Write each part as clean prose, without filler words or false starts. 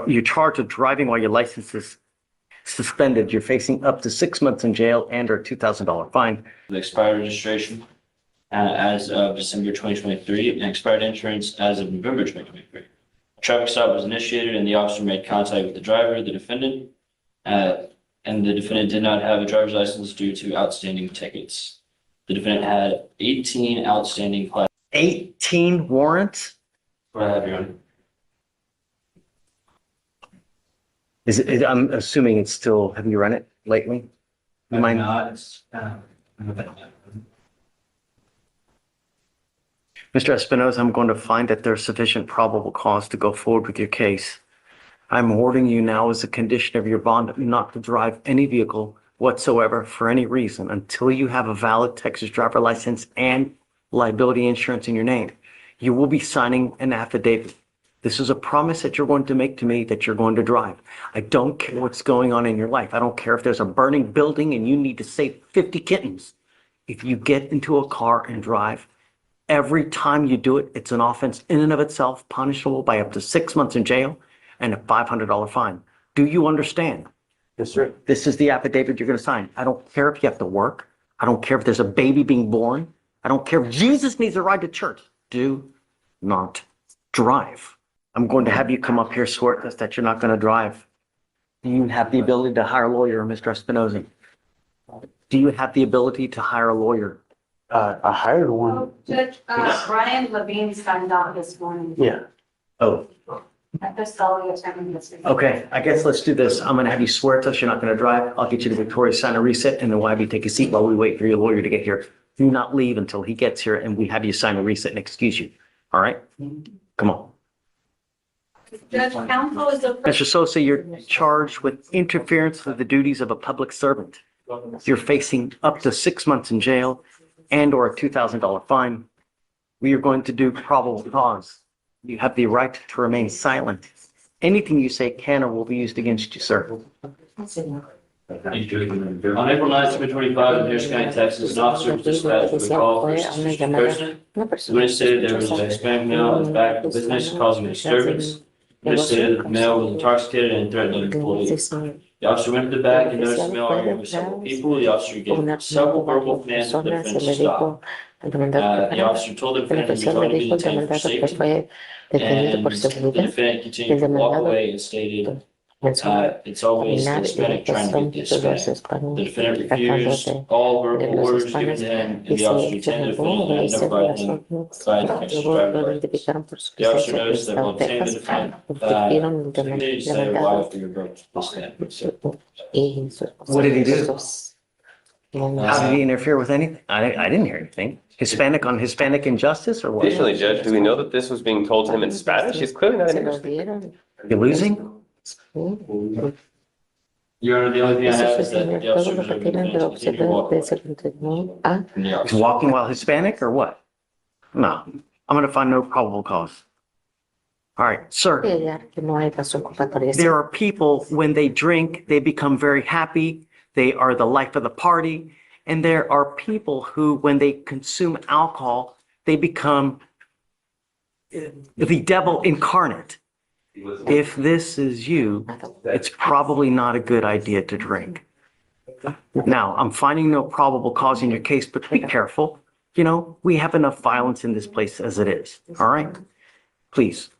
You're charged with driving while your license is suspended. You're facing up to 6 months in jail and or $2,000 fine. The expired registration as of December 2023 and expired insurance as of November 2023. A traffic stop was initiated and the officer made contact with the driver, the defendant, and the defendant did not have a driver's license due to outstanding tickets. The defendant had 18 outstanding class. 18 warrants? What I have your honor. I'm assuming it's still, have you run it lately? You mind? Mr. Espinosa, I'm going to find that there's sufficient probable cause to go forward with your case. I'm warning you now as a condition of your bond not to drive any vehicle whatsoever for any reason until you have a valid Texas driver license and liability insurance in your name. You will be signing an affidavit. This is a promise that you're going to make to me that you're going to drive. I don't care what's going on in your life. I don't care if there's a burning building and you need to save 50 kittens. If you get into a car and drive, every time you do it, it's an offense in and of itself, punishable by up to 6 months in jail and a $500 fine. Do you understand? Yes, sir. This is the affidavit you're going to sign. I don't care if you have to work. I don't care if there's a baby being born. I don't care if Jesus needs a ride to church. Do not drive. I'm going to have you come up here, swear to us that you're not going to drive. Do you have the ability to hire a lawyer, Mr. Espinosa? Do you have the ability to hire a lawyer? I hired one. Oh, Judge, Brian Levine signed out this morning. Yeah. Oh, At the Sully attorney this week. okay. I guess let's do this. I'm going to have you swear to us you're not going to drive. I'll get you to Victoria, sign a reset, and then we'll have you take a seat while we wait for your lawyer to get here. Do not leave until he gets here and we have you sign a reset and excuse you. All right? Come on. Judge, counsel is a. Mr. Sosa, you're charged with interference with the duties of a public servant. You're facing up to 6 months in jail and or a $2,000 fine. We are going to do probable cause. You have the right to remain silent. Anything you say can or will be used against you, sir. On April 9th, 2025, in Harris County, Texas, an officer was dispatched with a call for a suspicious person. When it stated there was a Hispanic male in the back of the business causing a disturbance. When it stated that the male was intoxicated and threatening an employee. The officer went to the back and noticed the male arguing with several people. The officer gave several verbal commands to the defendant to stop. The officer told the defendant he was going to be detained for safety. And the defendant continued to walk away and stated, it's always the Hispanic trying to get the Hispanic. The defendant refused all verbal orders given to him, and the officer detained the defendant and notified him by the Texas driver's license. The officer noticed that while detaining the defendant, he needed to say why for your brothers. What did he do? How did he interfere with anything? I didn't hear anything. Hispanic on Hispanic injustice or what? Additionally, Judge, do we know that this was being told to him in Spanish? He's clearly not an English speaker. You're losing? Your Honor, the only thing I have is that the officer was continue to walk away. He's walking while Hispanic or what? No, I'm going to find no probable cause. All right, sir. There are people, when they drink, they become very happy. They are the life of the party. And there are people who, when they consume alcohol, they become the devil incarnate. If this is you, it's probably not a good idea to drink. Now, I'm finding no probable cause in your case, but be careful. You know, we have enough violence in this place as it is. All right? Please,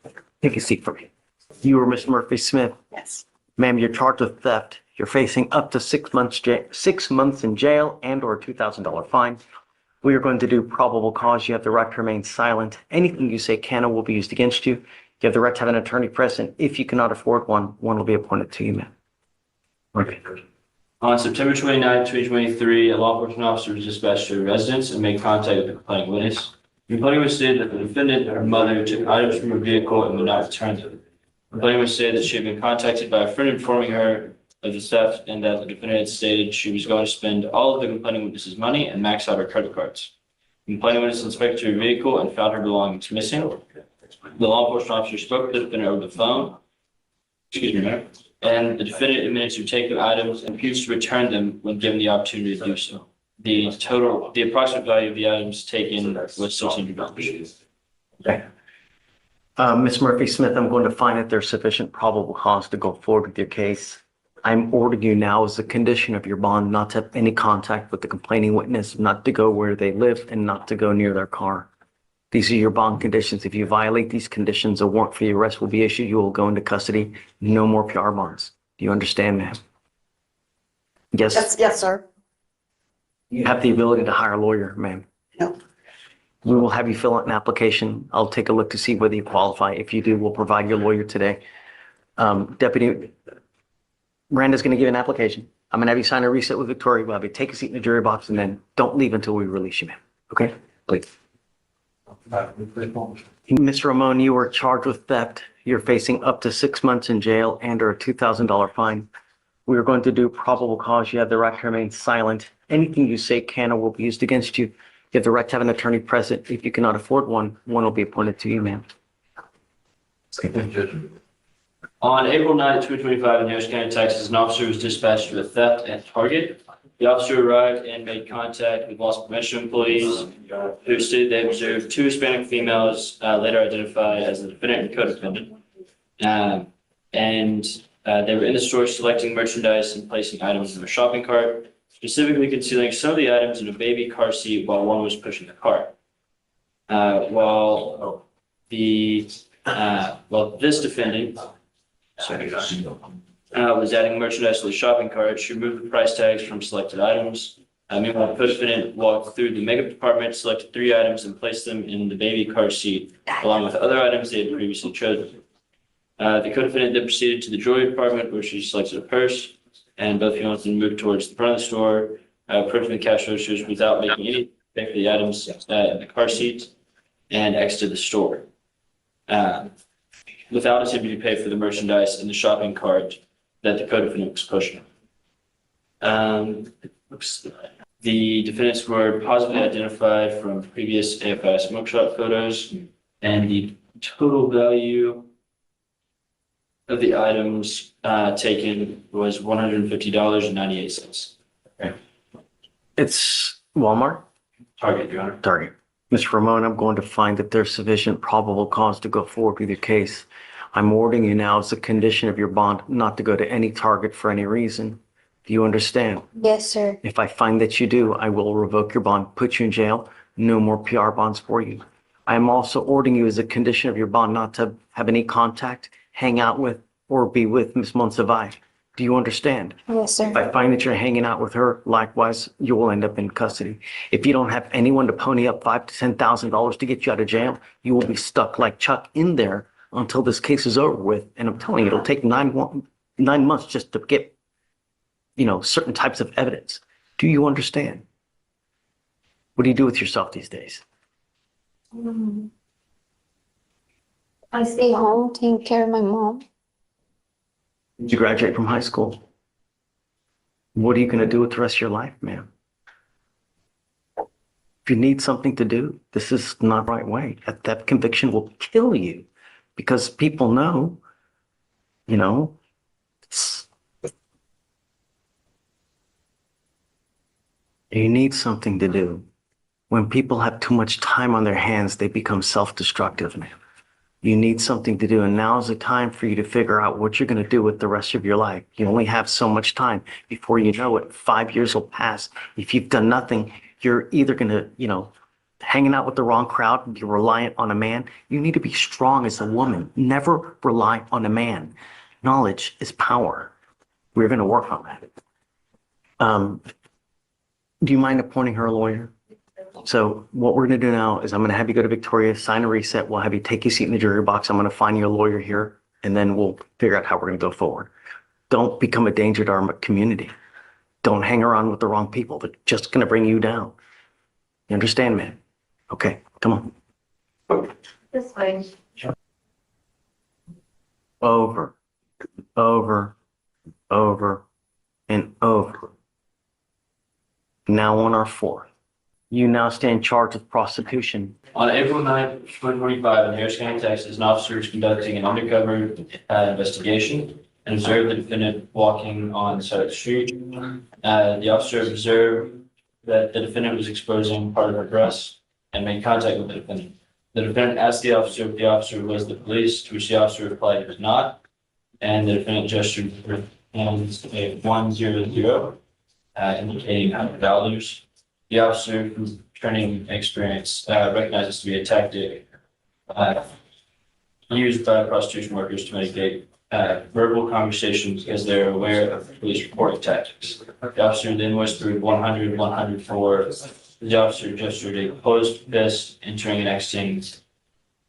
take a seat for me. You are Miss Murphy Smith. Yes. Ma'am, you're charged with theft. You're facing up to 6 months, 6 months in jail and or a $2,000 fine. We are going to do probable cause. You have the right to remain silent. Anything you say can or will be used against you. You have the right to have an attorney present. If you cannot afford one, one will be appointed to you, ma'am. Okay. On September 29, 2023, a law enforcement officer was dispatched to a residence and made contact with the complaining witness. The complaining witness stated that the defendant and her mother took items from her vehicle and would not return them. The complaining witness stated that she had been contacted by a friend informing her of the theft and that the defendant had stated she was going to spend all of the complaining witness's money and max out her credit cards. The complaining witness inspected her vehicle and found her belongings missing. The law enforcement officer spoke to the defendant over the phone. Excuse me, ma'am. And the defendant admitted to take the items and refused to return them when given the opportunity to do so. The approximate value of the items taken was $600. Okay. Ms. Murphy Smith, I'm going to find that there's sufficient probable cause to go forward with your case. I'm ordering you now as a condition of your bond not to have any contact with the complaining witness, not to go where they live, and not to go near their car. These are your bond conditions. If you violate these conditions, a warrant for your arrest will be issued. You will go into custody. No more PR bonds. Do you understand, ma'am? Yes, Yes, sir. you have the ability to hire a lawyer, ma'am. No. We will have you fill out an application. I'll take a look to see whether you qualify. If you do, we'll provide your lawyer today. Deputy Miranda's going to give you an application. I'm going to have you sign a reset with Victoria. We'll have you take a seat in the jury box and then don't leave until we release you, ma'am. Okay? Please. Mr. Ramon, you are charged with theft. You're facing up to 6 months in jail and or a $2,000 fine. We are going to do probable cause. You have the right to remain silent. Anything you say can or will be used against you. You have the right to have an attorney present. If you cannot afford one, one will be appointed to you, ma'am. On April 9th, 2025, in Harris County, Texas, an officer was dispatched to a theft at Target. The officer arrived and made contact with loss prevention employees who stated they observed two Hispanic females, later identified as the defendant and co-defendant. They were in the store selecting merchandise and placing items in a shopping cart, specifically concealing some of the items in a baby car seat while one was pushing the cart. While this defendant was adding merchandise to the shopping cart, she removed the price tags from selected items. Meanwhile, the co-defendant walked through the makeup department, selected 3 items, and placed them in the baby car seat, along with other items they had previously chosen. The co-defendant then proceeded to the jewelry department, where she selected a purse, and both females then moved towards the front of the store, approaching the cash registers without making any pay for the items in the car seat, and exited the store. Without attempting to pay for the merchandise in the shopping cart that the co-defendant was pushing. The defendants were positively identified from previous AFI smokeshop photos, and the total value of the items taken was $150.98. Okay. It's Walmart? Target, Your Honor. Target. Mr. Ramon, I'm going to find that there's sufficient probable cause to go forward with your case. I'm ordering you now as a condition of your bond not to go to any Target for any reason. Do you understand? Yes, sir. If I find that you do, I will revoke your bond, put you in jail. No more PR bonds for you. I am also ordering you as a condition of your bond not to have any contact, hang out with, or be with Ms. Monsivais. Do you understand? Yes, sir. If I find that you're hanging out with her, likewise, you will end up in custody. If you don't have anyone to pony up $5,000 to $10,000 to get you out of jail, you will be stuck like Chuck in there until this case is over with. And I'm telling you, it'll take 9 months just to get, certain types of evidence. Do you understand? What do you do with yourself these days? I stay home, taking care of my mom. Did you graduate from high school? What are you going to do with the rest of your life, ma'am? If you need something to do, this is not the right way. That conviction will kill you because people know, you need something to do. When people have too much time on their hands, they become self-destructive, man. You need something to do, and now is the time for you to figure out what you're going to do with the rest of your life. You only have so much time. Before you know it, 5 years will pass. If you've done nothing, you're either going to, hanging out with the wrong crowd, you're reliant on a man. You need to be strong as a woman. Never rely on a man. Knowledge is power. We're going to work on that. Do you mind appointing her a lawyer? So what we're going to do now is I'm going to have you go to Victoria, sign a reset. We'll have you take your seat in the jury box. I'm going to find you a lawyer here, and then we'll figure out how we're going to go forward. Don't become a danger to our community. Don't hang around with the wrong people. They're just going to bring you down. You understand, man? Okay, come on. This way. Over, and over. Now on our fourth. You now stand charged with prostitution. On April 9th, 2025, in Harris County, Texas, an officer was conducting an undercover investigation and observed the defendant walking on the side of the street. The officer observed that the defendant was exposing part of her breast and made contact with the defendant. The defendant asked the officer if the officer was the police, to which the officer replied he was not. And the defendant gestured with hands a 100, indicating values. The officer, whose training experience recognized this to be a tactic used by prostitution workers to mitigate verbal conversations because they're aware of police reporting tactics. The officer then whispered 100, 104. The officer gestured a closed fist, entering and exiting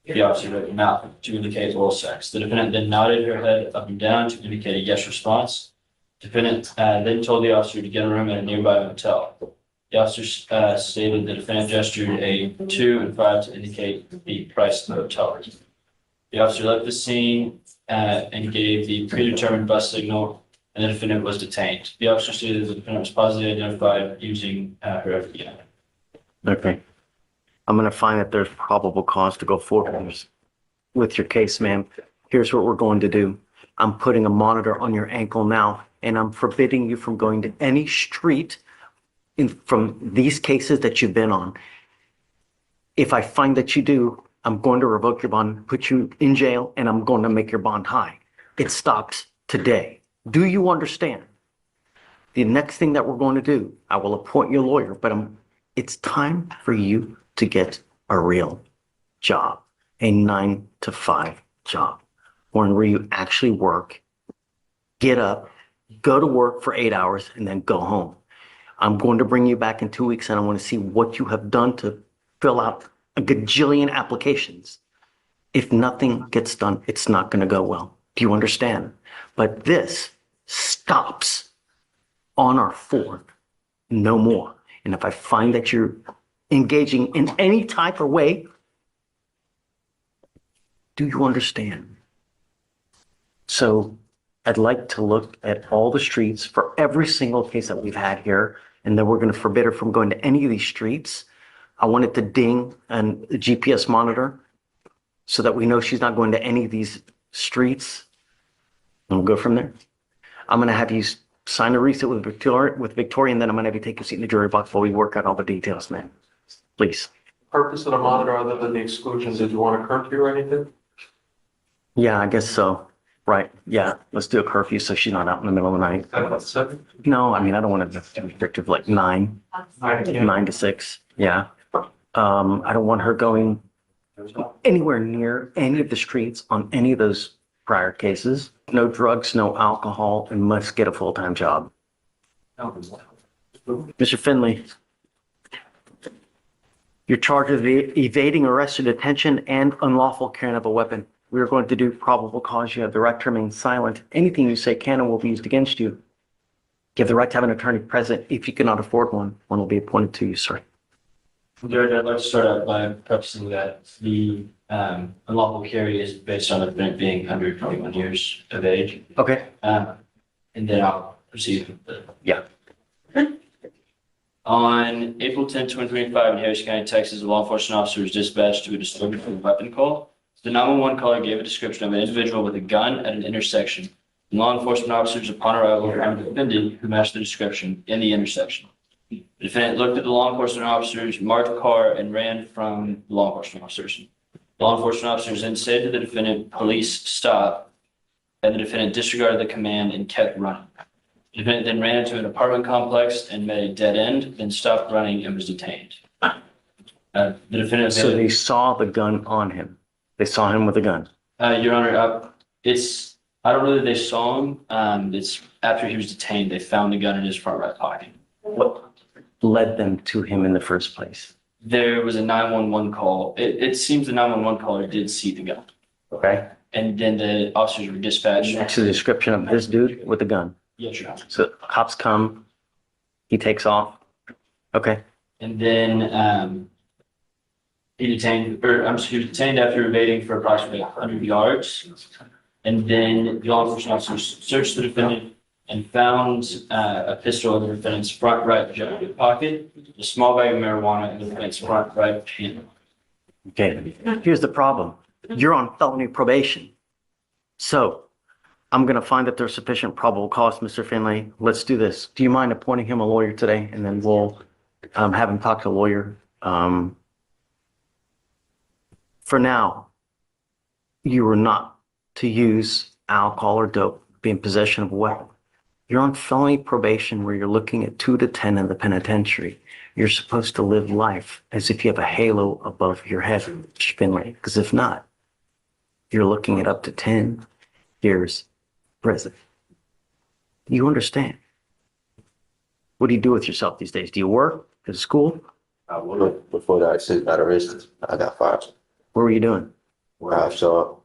the officer's mouth to indicate oral sex. The defendant then nodded her head up and down to indicate a yes response. Defendant then told the officer to get a room at a nearby hotel. The officer stated the defendant gestured a 2 and 5 to indicate the price of the hotel. The officer left the scene and gave the predetermined bus signal, and the defendant was detained. The officer stated the defendant was positively identified using her FBI. Okay. I'm going to find that there's probable cause to go forward with your case, ma'am. Here's what we're going to do. I'm putting a monitor on your ankle now, and I'm forbidding you from going to any street from these cases that you've been on. If I find that you do, I'm going to revoke your bond, put you in jail, and I'm going to make your bond high. It stops today. Do you understand? The next thing that we're going to do, I will appoint you a lawyer, but it's time for you to get a real job, a 9-to-5 job, one where you actually work, get up, go to work for 8 hours, and then go home. I'm going to bring you back in 2 weeks, and I want to see what you have done to fill out a gajillion applications. If nothing gets done, it's not going to go well. Do you understand? But this stops on our 4th, no more. And if I find that you're engaging in any type of way, do you understand? So I'd like to look at all the streets for every single case that we've had here, and then we're going to forbid her from going to any of these streets. I want it to ding and a GPS monitor so that we know she's not going to any of these streets. And we'll go from there. I'm going to have you sign a receipt with Victoria, and then I'm going to have you take a seat in the jury box while we work out all the details, man. Please. Purpose of the monitor other than the exclusion, did you want a curfew or anything? Yeah, I guess so. Right. Yeah. Let's do a curfew so she's not out in the middle of the night. About 7? No, I mean, I don't want it to be restrictive, like 9 to 6. Yeah. I don't want her going anywhere near any of the streets on any of those prior cases. No drugs, no alcohol, and must get a full-time job. Mr. Finley, you're charged with evading arrest or detention and unlawful carrying of a weapon. We are going to do probable cause. You have the right to remain silent. Anything you say can and will be used against you. You have the right to have an attorney present. If you cannot afford one, one will be appointed to you, sir. Jared, I'd like to start out by prefacing that the unlawful carry is based on the defendant being under 21 years of age. Okay. And then I'll proceed with the. Yeah. On April 10, 2025, in Harris County, Texas, a law enforcement officer was dispatched to a disturbance from a weapon call. The 911 caller gave a description of an individual with a gun at an intersection. The law enforcement officers, upon arrival, found a defendant who matched the description in the intersection. The defendant looked at the law enforcement officers, marked the car, and ran from the law enforcement officers. Law enforcement officers then said to the defendant, "Police, stop," and the defendant disregarded the command and kept running. The defendant then ran into an apartment complex and met a dead end, then stopped running and was detained. The defendant. So they saw the gun on him. They saw him with a gun. Your Honor, I don't know that they saw him. It's after he was detained, they found the gun in his front right pocket. What led them to him in the first place? There was a 911 call. It seems the 911 caller did see the gun. Okay. And then the officers were dispatched. Next to the description of this dude with the gun. Yes, Your Honor. So cops come, he takes off. Okay. And then he was detained after evading for approximately 100 yards. And then the law enforcement officers searched the defendant and found a pistol in the defendant's front right jacket pocket, a small bag of marijuana in the defendant's front right hand. Okay. Here's the problem. You're on felony probation. So I'm going to find that there's sufficient probable cause, Mr. Finley. Let's do this. Do you mind appointing him a lawyer today? And then we'll have him talk to a lawyer. for now, you are not to use alcohol or dope, be in possession of a weapon. You're on felony probation where you're looking at 2 to 10 in the penitentiary. You're supposed to live life as if you have a halo above your head, Finley, because if not, you're looking at up to 10 years prison. You understand? What do you do with yourself these days? Do you work? Go to school? I worked before I got arrested. I got fired. What were you doing? Warehouse job.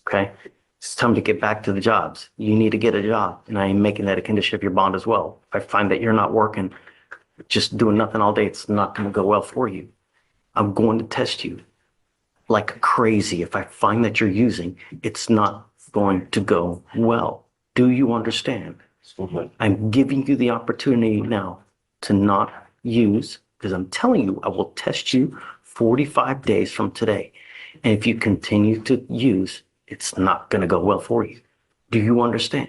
Okay. It's time to get back to the jobs. You need to get a job. And I am making that a condition of your bond as well. If I find that you're not working, just doing nothing all day, it's not going to go well for you. I'm going to test you like crazy. If I find that you're using, it's not going to go well. Do you understand? I'm giving you the opportunity now to not use, because I'm telling you, I will test you 45 days from today. And if you continue to use, it's not going to go well for you. Do you understand?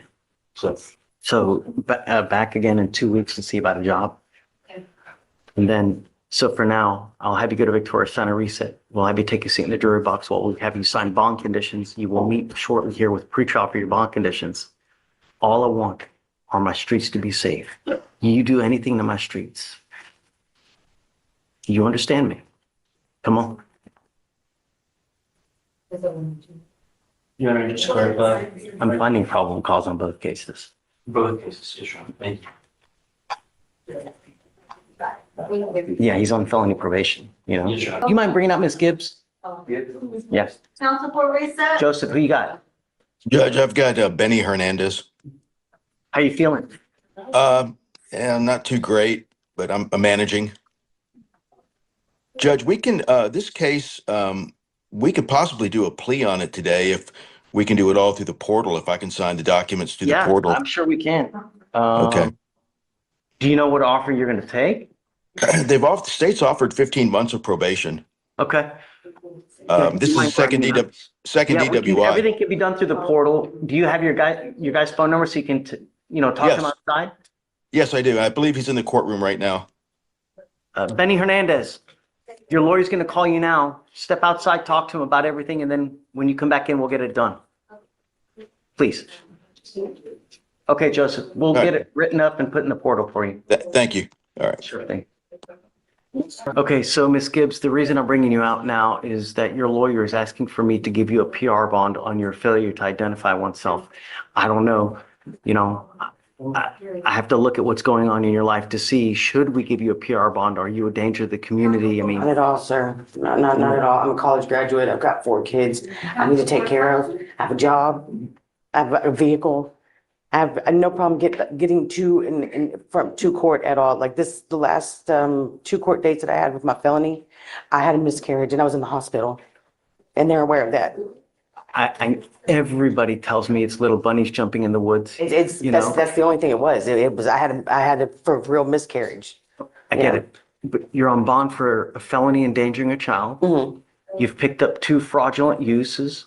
So back again in 2 weeks and see about a job. And then, so for now, I'll have you go to Victoria, sign a reset. We'll have you take a seat in the jury box while we have you sign bond conditions. You will meet shortly here with pretrial for your bond conditions. All I want are my streets to be safe. You do anything to my streets. You understand me? Come on. Your Honor, just to clarify, I'm finding probable cause on both cases. both cases, yes, Your Honor. Thank you. Yeah, he's on felony probation, you know? Yes, Your Honor. You mind bringing up Miss Gibbs? Yes. Council for recess? Joseph, who you got? Judge, I've got Benny Hernandez. How you feeling? And not too great, but I'm managing. Judge, we can, this case, we could possibly do a plea on it today if we can do it all through the portal, if I can sign the documents through the portal. I'm sure we can. Okay. Do you know what offer you're going to take? The state's offered 15 months of probation. Okay. This is the second DWI. Everything can be done through the portal. Do you have your guy's phone number so you can, talk to him outside? Yes, I do. I believe he's in the courtroom right now. Benny Hernandez, your lawyer's going to call you now. Step outside, talk to him about everything, and then when you come back in, we'll get it done. Please. Okay, Joseph, we'll get it written up and put in the portal for you. Thank you. All right. Sure thing. Okay, so Ms. Gibbs, the reason I'm bringing you out now is that your lawyer is asking for me to give you a PR bond on your failure to identify oneself. I don't know, I have to look at what's going on in your life to see, should we give you a PR bond? Are you a danger to the community? I mean, Not at all, sir. Not at all. I'm a college graduate. I've got 4 kids I need to take care of. I have a job. I have a vehicle. I have no problem getting to court at all. Like this, the last 2 court dates that I had with my felony, I had a miscarriage and I was in the hospital, and they're aware of that. everybody tells me it's little bunnies jumping in the woods. That's the only thing it was. It was I had a for real miscarriage. I get it. But you're on bond for a felony endangering a child. Mm-hmm. You've picked up 2 fraudulent uses.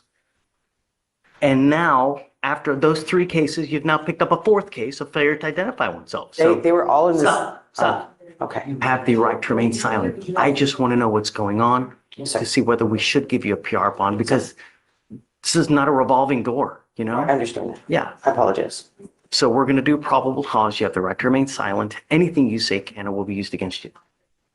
And now, after those 3 cases, you've now picked up a 4th case of failure to identify oneself. So They were all in this. stop. Okay. You have the right to remain silent. I just want to know what's going on Yes, sir. to see whether we should give you a PR bond, because this is not a revolving door, I understand that. Yeah. I apologize. So we're going to do probable cause. You have the right to remain silent. Anything you say can and will be used against you.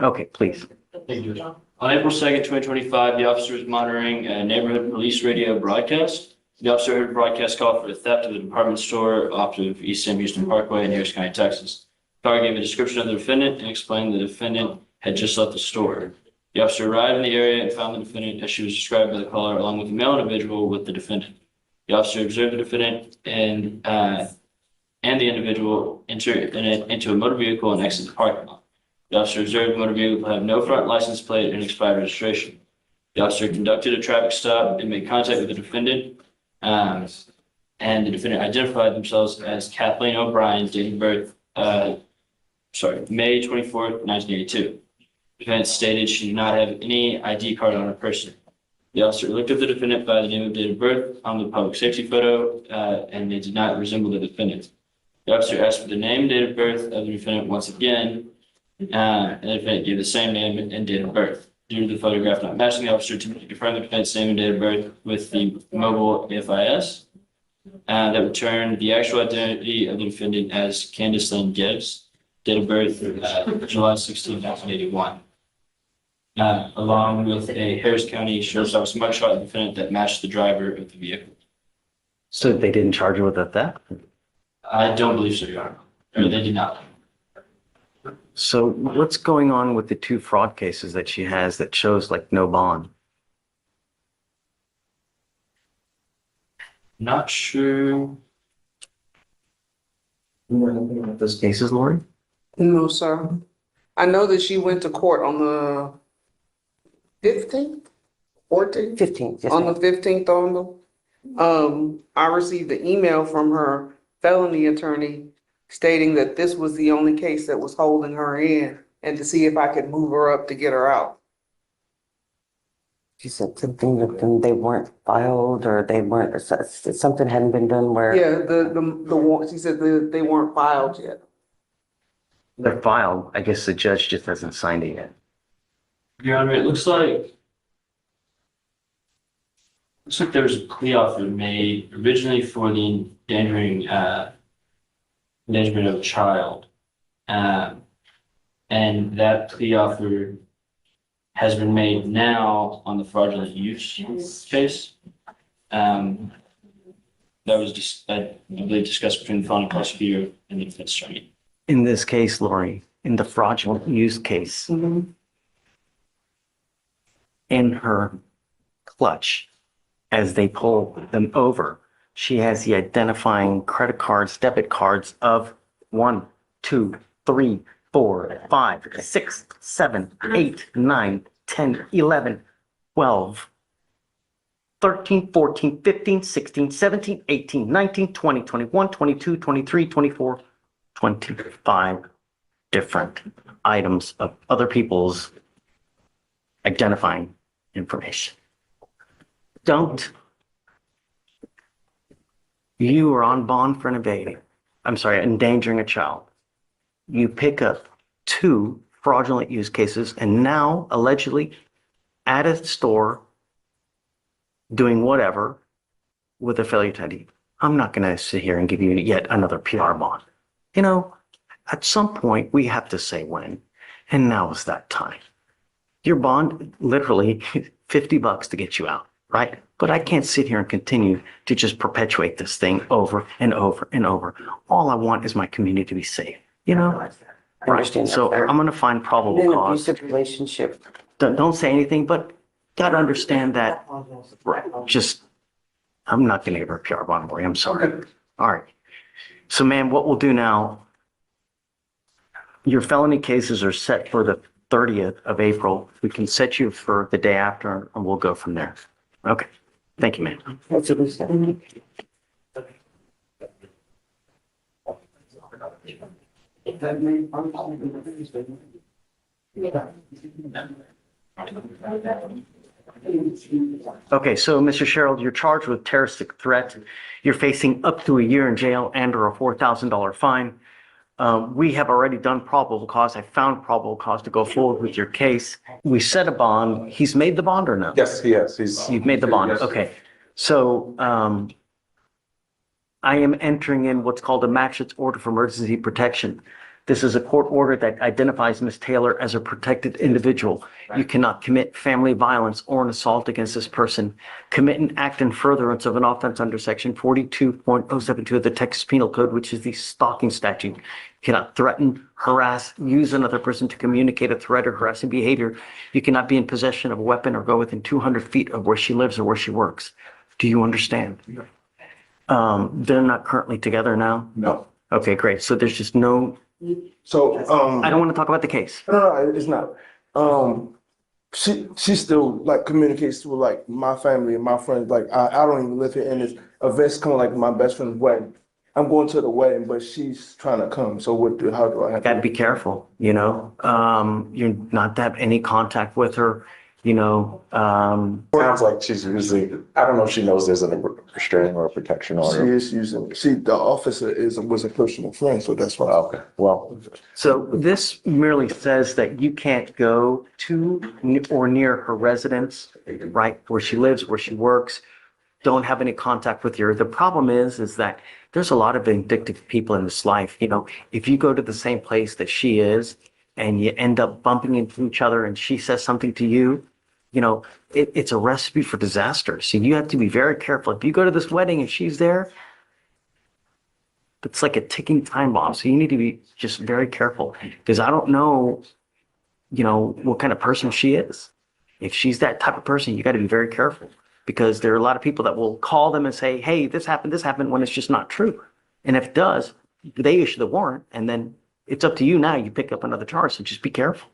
Okay, please. Thank you. On April 2nd, 2025, the officer was monitoring a neighborhood police radio broadcast. The officer heard a broadcast call for the theft of the department store off of East Sam Houston Parkway in Harris County, Texas. The caller gave a description of the defendant and explained the defendant had just left the store. The officer arrived in the area and found the defendant as she was described by the caller, along with a male individual with the defendant. The officer observed the defendant and the individual enter into a motor vehicle and exit the parking lot. The officer observed the motor vehicle have no front license plate and expired registration. The officer conducted a traffic stop and made contact with the defendant. And the defendant identified themselves as Kathleen O'Brien, date of birth, May 24th, 1982. The defendant stated she did not have any ID card on her person. The officer looked at the defendant by the name of date of birth on the public safety photo, and they did not resemble the defendant. The officer asked for the name and date of birth of the defendant once again, and the defendant gave the same name and date of birth. due to the photograph not matching the officer to confirm the defendant's name and date of birth with the mobile FIS. That would turn the actual identity of the defendant as Candace Lynn Gibbs, date of birth July 16, 1981. Along with a Harris County Sheriff's Office mugshot of the defendant that matched the driver of the vehicle. So they didn't charge her with a theft? I don't believe so, Your Honor. Or they did not. So what's going on with the 2 fraud cases that she has that shows like no bond? Not sure. Those cases, Lori? No, sir. I know that she went to court on the 15th, 14th, 15, yes, on ma'am. the 15th on the, I received the email from her felony attorney stating that this was the only case that was holding her in and to see if I could move her up to get her out. She said something that they weren't filed or they weren't, or something hadn't been done where. Yeah, she said they weren't filed yet. They're filed. I guess the judge just hasn't signed it yet. Your Honor, it looks like there was a plea offer made originally for the endangerment of a child. And that plea offer has been made now on the fraudulent use case. That was just, I believe, discussed between the felony prosecutor and the defense attorney. In this case, Lori, in the fraudulent use case, in her clutch, as they pull them over, she has the identifying credit cards, debit cards of 1, 2, 3, 4, 5, 6, 7, 8, 9, 10, 11, 12, 13, 14, 15, 16, 17, 18, 19, 20, 21, 22, 23, 24, 25 different items of other people's identifying information. You are on bond for endangering a child. You pick up 2 fraudulent use cases and now allegedly at a store doing whatever with a failure to ID. I'm not going to sit here and give you yet another PR bond. You know, at some point we have to say when, and now is that time. Your bond, literally $50 to get you out, right? But I can't sit here and continue to just perpetuate this thing over and over and over. All I want is my community to be safe, you know? I understand that, So sir. I'm going to find probable In an cause. abusive relationship. Don't say anything, but got to understand that, I'm not going to give her a PR bond, Lori. I'm sorry. All right. So, ma'am, what we'll do now, your felony cases are set for the 30th of April. We can set you for the day after and we'll go from there. Okay. Thank you, ma'am. That's what we said. Okay, so Mr. Sherrill, you're charged with terroristic threat. You're facing up to a year in jail and or a $4,000 fine. We have already done probable cause. I found probable cause to go forward with your case. We set a bond. He's made the bond or no? Yes, he has. You've made the bond. Yes. Okay. So I am entering in what's called a magistrate's order for emergency protection. This is a court order that identifies Ms. Taylor as a protected individual. You cannot commit family violence or an assault against this person, commit an act in furtherance of an offense under section 42.072 of the Texas Penal Code, which is the stalking statute. You cannot threaten, harass, use another person to communicate a threat or harassing behavior. You cannot be in possession of a weapon or go within 200 feet of where she lives or where she works. Do you understand? They're not currently together now? No. Okay, great. So there's just no, So, I don't want to talk about the case. no, it's not. She still like communicates with like my family and my friends. Like I don't even live here, and it's events coming like my best friend's wedding. I'm going to the wedding, but she's trying to come. So how do I have Got to to? be careful, you know? You're not to have any contact with her. Sounds like she's using, I don't know if she knows there's a restraining or a protection She order. is using, the officer was a personal friend, so that's why. Okay, well, So this merely says that you can't go to or near her residence, right, where she lives, where she works. Don't have any contact with her. The problem is that there's a lot of vindictive people in this life. If you go to the same place that she is and you end up bumping into each other and she says something to you, it's a recipe for disaster. So you have to be very careful. If you go to this wedding and she's there, it's like a ticking time bomb. So you need to be just very careful because I don't know, what kind of person she is. If she's that type of person, you got to be very careful because there are a lot of people that will call them and say, hey, this happened when it's just not true. And if it does, they issue the warrant and then it's up to you now. You pick up another charge. So just be careful,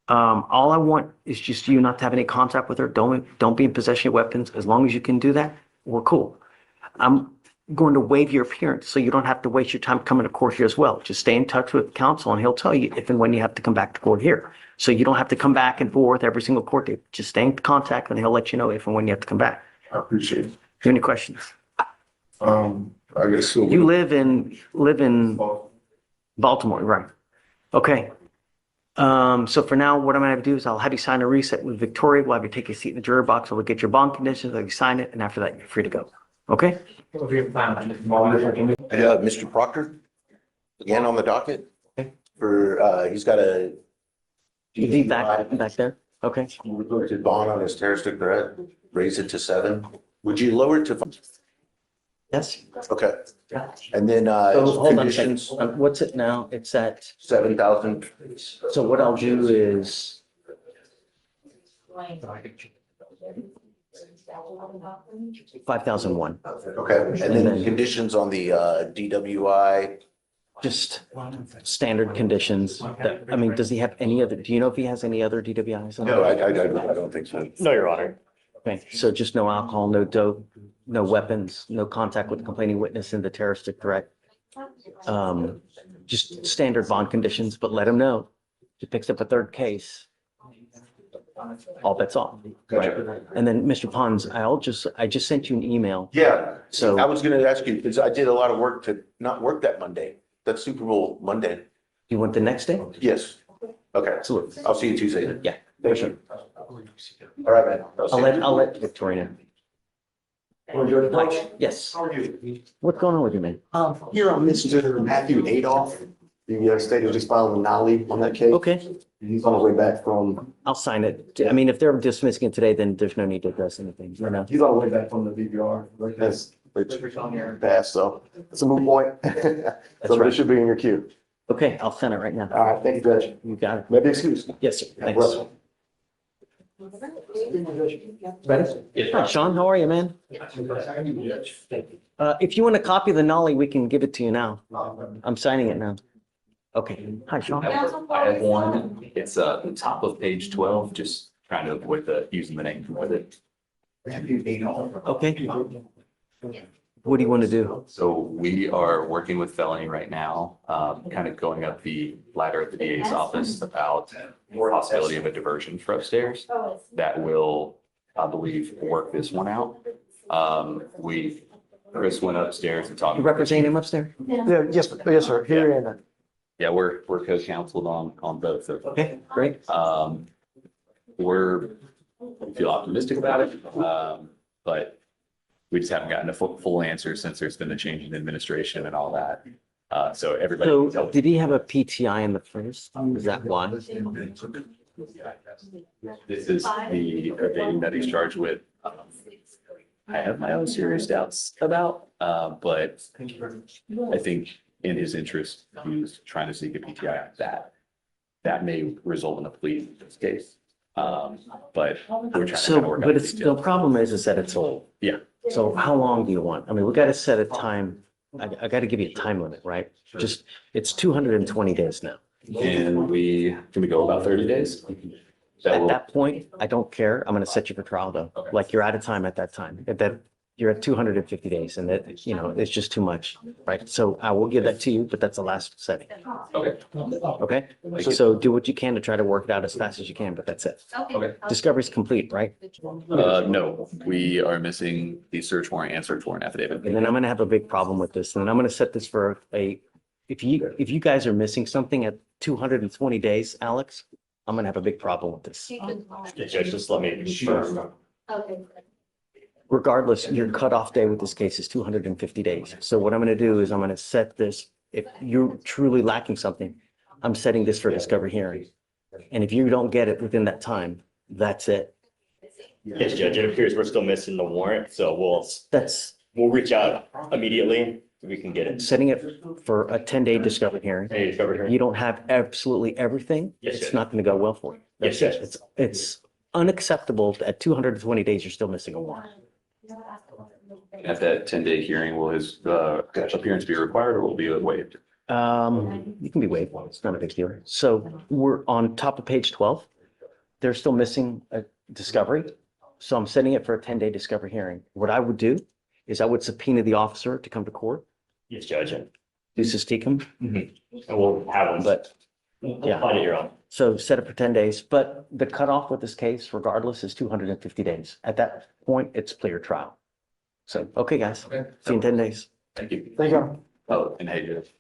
all I want is just you not to have any contact with her. Don't be in possession of weapons. As long as you can do that, we're cool. I'm going to waive your appearance so you don't have to waste your time coming to court here as well. Just stay in touch with counsel and he'll tell you if and when you have to come back to court here. So you don't have to come back and forth every single court date. Just stay in contact and he'll let you know if and when you have to come back. I appreciate it. Do you have any questions? I guess so. You live in Baltimore, right? Okay. So for now, what I'm gonna have to do is I'll have you sign a reset with Victoria. We'll have you take a seat in the jury box. We'll get your bond conditions. I'll have you sign it, and after that, you're free to go. Okay? Mr. Proctor, again on the docket for, he's got a You leave back there. Okay. Reported bond on his terroristic threat, raise it to 7. Would you lower it to 5? Yes. Okay. And then, So hold on a second. conditions, What's it now? It's at, 7,000. so what I'll do is, 5,001. Okay, and then conditions on the DWI. Just standard conditions. Does he have any other, do you know if he has any other DWIs? No, I don't think so. No, Your Honor. Okay, so just no alcohol, no dope, no weapons, no contact with the complaining witness in the terroristic threat. Just standard bond conditions, but let him know. If he picks up a third case, all bets off. Right? And then, Mr. Pons, I just sent you an email. Yeah, So I was gonna ask you, because I did a lot of work to not work that Monday, that Super Bowl Monday. you want the next day? Yes. Okay, Absolutely. I'll see you Tuesday then. Yeah. Thank you. All right, man. I'll let Victoria know. Hi. Yes. How are you? What's going on with you, man? Here on Mr. Matthew Adolph, the state has just filed a nollie on that case. Okay, He's on his way back from, I'll sign it. I mean, if they're dismissing it today, then there's no need to address anything, he's on his way back from the VBR. That's passed, so it's a moot point. So right. it should be in your queue. Okay, I'll send it right now. All right, thank you, Judge. You got it. Maybe excuse. Yes, sir. God Thanks. bless. Hi, Sean, how are you, man? If you want a copy of the nollie, we can give it to you now. I'm signing it now. Okay. Hi, Sean. I have one. It's the top of page 12, just trying to avoid using the name with it. Okay. What do you want to do? So we are working with felony right now, kind of going up the ladder at the DA's office about the possibility of a diversion for upstairs that will, I believe, work this one out. Chris went upstairs and talked. You representing him upstairs? Yeah, yes, sir. Here and Yeah, we're co-counseled on both of them. Okay, great. We feel optimistic about it, but we just haven't gotten a full answer since there's been a change in administration and all that. So everybody. So did he have a PTI in the first? Is that why? This is the evading that he's charged with. I have my own serious doubts about, but I think in his interest, he's trying to seek a PTI that may result in a plea in this case. But we're trying to kind of work out But the the details. problem is that it's old. Yeah. So how long do you want? I mean, we got to set a time. I got to give you a time limit, right? Just, it's 220 days now. And can we go about 30 days? At that point, I don't care. I'm going to set you for trial though. Okay. Like you're out of time at that time. If that, you're at 250 days and that, you know, it's just too much, right? So I will give that to you, but that's the last setting. Okay. Okay? So do what you can to try to work it out as fast as you can, but that's it. Okay. Discovery's complete, right? No, we are missing the search warrant and search warrant affidavit. And then I'm gonna have a big problem with this. And then I'm gonna set this for if you guys are missing something at 220 days, Alex, I'm gonna have a big problem with this. Judge, just let me confirm. Okay. Regardless, your cutoff day with this case is 250 days. So what I'm gonna do is I'm gonna set this, if you're truly lacking something, I'm setting this for discovery hearing. And if you don't get it within that time, that's it. Yes, Judge, it appears we're still missing the warrant, so That's we'll reach out immediately if we can get it. setting it for a 10-day discovery hearing. Hey, discovery hearing. You don't have absolutely everything. Yes, It's Judge. not gonna go well for you. Yes, That's Judge. it. It's unacceptable at 220 days, you're still missing a warrant. At that 10-day hearing, will his appearance be required or will be waived? You can be waived. It's not a big deal. So we're on top of page 12. They're still missing a discovery. So I'm setting it for a 10-day discovery hearing. What I would do is I would subpoena the officer to come to court. Yes, Judge. Deuces Teakum, And we'll have one, but we'll find it your own. so set it for 10 days. But the cutoff with this case regardless is 250 days. At that point, it's clear trial. So, okay, guys, see you in 10 days. Thank you. Thank you. Oh, and hey, Judge,